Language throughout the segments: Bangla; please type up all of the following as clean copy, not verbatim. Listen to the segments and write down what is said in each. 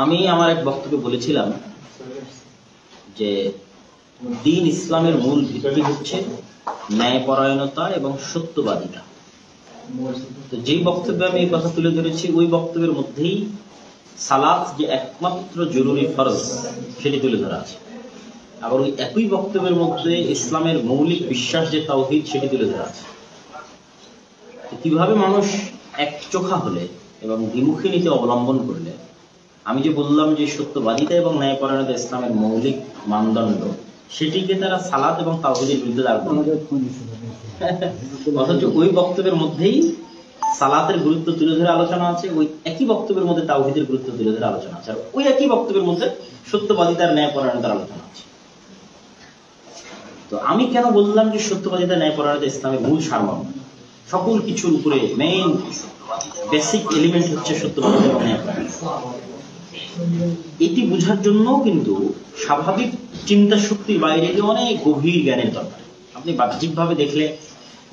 আমি আমার এক বক্তব্যে বলেছিলাম যে দ্বীন ইসলামের মূল ভিত্তি হচ্ছে ন্যায়পরায়ণতা এবং সত্যবাদিতা। তো যেই বক্তব্যে আমি এই কথা তুলে ধরেছি ওই বক্তব্যের মধ্যেই সালাত যে একমাত্র জরুরি ফরজ সেটি তুলে ধরা আছে। আবার ওই একই বক্তব্যের মধ্যে ইসলামের মৌলিক বিশ্বাস যে তাওহীদ সেটি তুলে ধরা আছে। কিভাবে মানুষ একচোখা হলে এবং দ্বিমুখী নীতি অবলম্বন করলে, আমি যে বললাম যে সত্যবাদিতা এবং ন্যায়পরায়ণতা ইসলামের মৌলিক মানদণ্ড, সেটিকে তারা সালাত এবং তাওহীদের বিরুদ্ধে দাঁড় করাবে। অথচ ওই বক্তব্যের মধ্যেই সালাতের গুরুত্ব তুলে ধরে আলোচনা আছে, ওই একই বক্তব্যের মধ্যে তাওহীদের গুরুত্ব তুলে ধরে আলোচনা আছে, আর ওই একই বক্তব্যের মধ্যে সত্যবাদিতার ন্যায়পরায়ণতার আলোচনা আছে। তো আমি কেন বললাম যে সত্যবাদিতা ন্যায়পরায়ণতা ইসলামের মূল সারমর্ম, সকল কিছুর উপরে মেইন বেসিক এলিমেন্ট হচ্ছে সত্যবাদিতা এবং ন্যায়পরায়ণতা। এটি বোঝার জন্য কিন্তু স্বাভাবিক চিন্তা শক্তির বাইরে যে অনেক গভীর জ্ঞানের দরকার। আপনি বাহ্যিকভাবে দেখলে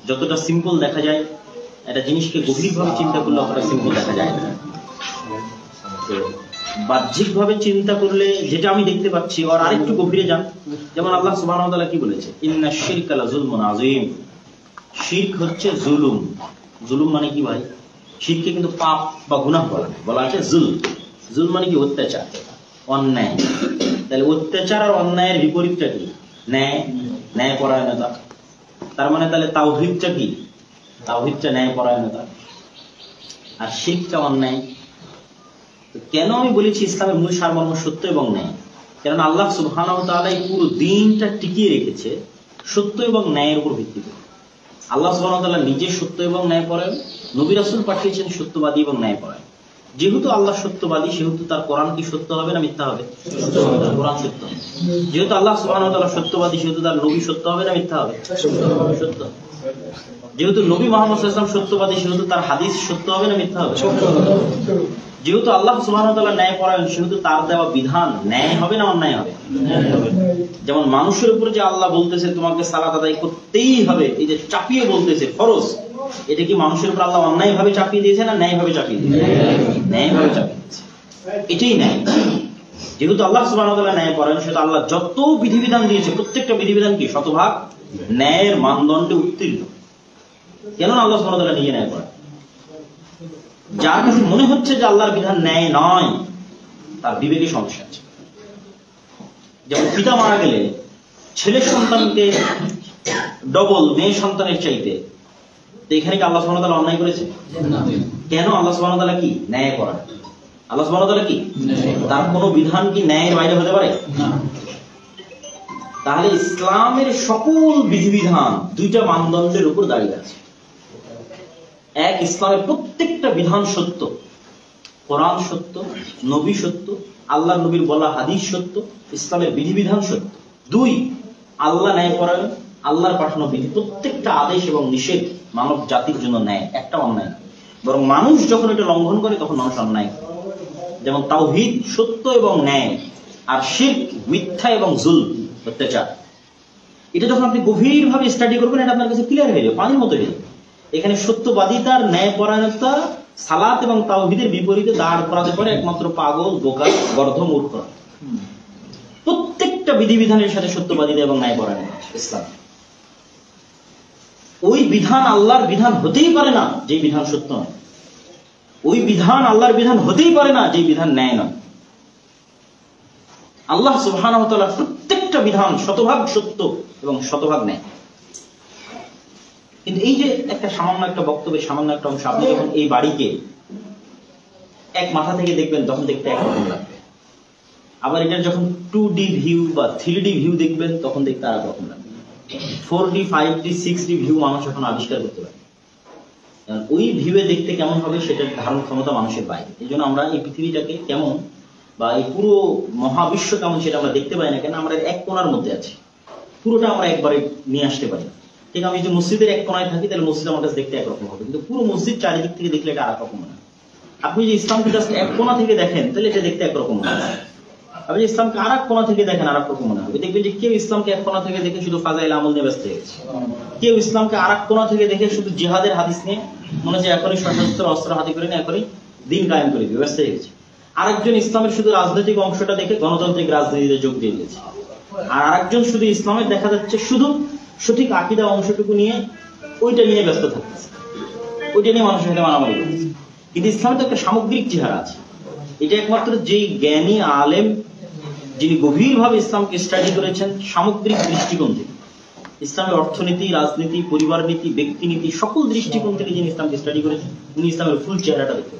যতটা সিম্পল দেখা যায়, একটা জিনিসকে গভীরভাবে চিন্তা করলে অতটা সিম্পল দেখা যায় না। তো বাহ্যিকভাবে চিন্তা করলে যেটা আমি দেখতে পাচ্ছি আর আরেকটু গভীরে যান। যেমন আল্লাহ সুবহানাহু ওয়া তাআলা কি বলেছে, ইন্নাশ শিরকা লাযুলমুন আযীম। শিরক হচ্ছে জুলুম। জুলুম মানে কি ভাই? শিরকে কিন্তু পাপ বা গুনাহ বলা আছে। জুল মানে কি? অত্যাচার, অন্যায়। তাহলে অত্যাচার আর অন্যায়ের বিপরীতটা কি? ন্যায়পরায়ণতা। তার মানে তাহলে তাওহীদটা কি? তাওহীদটা ন্যায়পরায়ণতা, আর শিরকটা অন্যায়। কেন আমি বলেছি ইসলামের মূল সারমর্ম সত্য এবং ন্যায়? কারণ আল্লাহ সুবহানাহু ওয়া তাআলা পুরো দ্বীনটা টিকিয়ে রেখেছে সত্য এবং ন্যায়ের উপর ভিত্তি করে। আল্লাহ সুবহানাহু ওয়া তাআলা নিজে সত্য এবং ন্যায়পরায়ণ, নবী রাসূল পাঠিয়েছেন সত্যবাদী এবং ন্যায়পরায়ণ। যেহেতু আল্লাহ সত্যবাদী, সেহেতু তার কোরআন কি সত্য হবে না মিথ্যা হবে? কোরআন সত্য। যেহেতু আল্লাহ সুবহানাহু ওয়া তাআলা সত্যবাদী, সেহেতু তার নবী সত্য হবে না মিথ্যা হবে? সত্য। যেহেতু নবী মুহাম্মদ সাল্লাল্লাহু আলাইহি ওয়াসাল্লাম সত্যবাদী, সেহেতু তার হাদিস সত্য হবে না মিথ্যা হবে? যেহেতু আল্লাহ সুবহানাহু ওয়া তাআলা ন্যায়পরায়ণ, সেহেতু তার দেওয়া বিধান ন্যায় হবে না অন্যায় হবে? যেমন মানুষের উপর যে আল্লাহ বলতেছে তোমাকে সালাত আদায় করতেই হবে, এই যে চাপিয়ে বলতেছে ফরজ, এটা কি মানুষের উপর আল্লাহ অন্যায় ভাবে চাপিয়ে দিয়েছে না ন্যায় ভাবে চাপিয়ে দিয়েছে? ন্যায় ভাবে চাপিয়ে দিয়েছে। এটাই ন্যায়। যেহেতু আল্লাহ সুবহানাহু ওয়া তাআলা ন্যায়পরায়ণ, সেহেতু আল্লাহ যত বিধিবিধান দিয়েছে প্রত্যেকটা বিধিবিধান কি শতভাগ ন্যায়ের মানদণ্ডে উত্তীর্ণ। কেন আল্লাহ সুবহানাহু ওয়া তাআলা নিজে ন্যায়পরায়ণ? যার কাছে মনে হচ্ছে যে আল্লাহর বিধান ন্যায় নয়, তার বিবেকে সমস্যা আছে। যেমন পিতা মারা গেলে ছেলের সন্তানকে ডবল মেয়ে সন্তানের চাইতে, তো এখানে কি আল্লাহ সুবহানাহু ওয়া তাআলা অন্যায় করেছে? কেন? আল্লাহ সুবহানাহু ওয়া তাআলা কি ন্যায়পরায়ণ। আল্লাহ সুবহানাহু ওয়া তাআলা কি, তার কোনো বিধান কি ন্যায়ের বাইরে হতে পারে? তাহলে ইসলামের সকল বিধিবিধান দুইটা মানদণ্ডের উপর দাঁড়িয়ে আছে। এক, ইসলামের প্রত্যেকটা বিধান সত্য, কোরআন সত্য, নবী সত্য, আল্লাহর নবীর বলা হাদিস সত্য, ইসলামের বিধিবিধান সত্য। দুই, আল্লাহ ন্যায়পরায়ণ, আল্লাহর পাঠানো বিধি প্রত্যেকটা আদেশ এবং নিষেধ মানব জাতির জন্য ন্যায়, একটা অন্যায় না। বরং মানুষ যখন এটা লঙ্ঘন করে তখন মানুষ অন্যায় করে। যেমন তাওহীদ সত্য এবং ন্যায়, আর শিরক মিথ্যা এবং জুলম, অত্যাচার। এটা যখন আপনি গভীরভাবে স্টাডি করবেন, এটা আপনার কাছে ক্লিয়ার হয়ে যাবে, পানির মতো হয়ে যাবে। এখানে সত্যবাদিতার ন্যায়পরায়ণতা সালাত এবং তাওহীদের বিপরীতে দাঁড় করাতে পারে একমাত্র পাগল, বোকা, গর্ধ, মূর্খ। প্রত্যেকটা বিধিবিধানের সাথে সত্যবাদিতা এবং ন্যায়পরায়ণতা ইসলাম। ওই বিধান আল্লাহর বিধান হতেই পারে না যে বিধান সত্য নয়। ওই বিধান আল্লাহর বিধান হতেই পারে না যে বিধান ন্যায় নয়। আল্লাহ সুবহানাহু ওয়া তাআলা প্রত্যেকটা বিধান শতভাগ সত্য এবং শতভাগ ন্যায়। কিন্তু এই যে একটা সামান্য একটা বক্তব্যের সামান্য একটা অংশ, আপনি যখন এই বাড়িকে এক মাথা থেকে দেখবেন তখন দেখতে একরকম লাগবে, আবার এটার যখন 2D ভিউ বা 3D ভিউ দেখবেন তখন দেখতে আর রকম লাগবে। 4D, 5D, 6D ভিউ মানুষ এখন আবিষ্কার করতে পারে। ওই ভিউয়ে দেখতে কেমন হবে সেটার ধারণ ক্ষমতা মানুষের বাইরে। এই জন্য আমরা এই পৃথিবীটাকে কেমন বা এই পুরো মহাবিশ্ব কেমন সেটা আমরা দেখতে পাই না। কেন? আমরা এক কোণার মধ্যে আছি, পুরোটা আমরা একবারে নিয়ে আসতে পারি না। ঠিক, আমি যদি মসজিদের এক কোণায় থাকি তাহলে মসজিদ আমার কাছে দেখতে একরকম হবে, কিন্তু পুরো মসজিদ চারিদিক থেকে দেখলে এটা আর রকম হয়। আপনি যদি ইসলামকে জাস্ট এক কোণা থেকে দেখেন তাহলে এটা দেখতে একরকম হয়। আপনি ইসলামকে আর এক কোণা থেকে দেখেন আর এক রকম মনে হবে। দেখবেন যে কেউ ইসলামকে এক কোণা থেকে দেখে শুধু ফাজাইল আমল নিয়ে ব্যস্ত হয়ে গেছে, কেউ ইসলামকে আর এক কোণা থেকে দেখে শুধু জিহাদের হাদিস নিয়ে মনে হচ্ছে এখনই সশস্ত্র অস্ত্র হাতে করে নিয়ে এখনই দিন কায়েম করে দিবে ব্যস্ত হয়ে গেছে। আরেকজন ইসলামের শুধু রাজনৈতিক অংশটা দেখে গণতান্ত্রিক রাজনীতিতে যোগ দিয়ে দিয়েছে, আর আরেকজন শুধু ইসলামের দেখা যাচ্ছে শুধু সঠিক আকীদা অংশটুকু নিয়ে ওইটা নিয়ে ব্যস্ত থাকতেছে, ওইটা নিয়ে মানুষের সাথে মারামারি করতেছে। কিন্তু ইসলামের তো একটা সামগ্রিক চেহারা আছে। এটা একমাত্র যেই জ্ঞানী আলেম যিনি গভীরভাবে ইসলামকে স্টাডি করেছেন সামগ্রিক দৃষ্টিকোণ থেকে, ইসলামের অর্থনীতি, রাজনীতি, পরিবার নীতি, ব্যক্তি নীতি সকল দৃষ্টিকোণ থেকে যিনি ইসলামকে স্টাডি করেছেন, উনি ইসলামের ফুল চেহারাটা দেখতে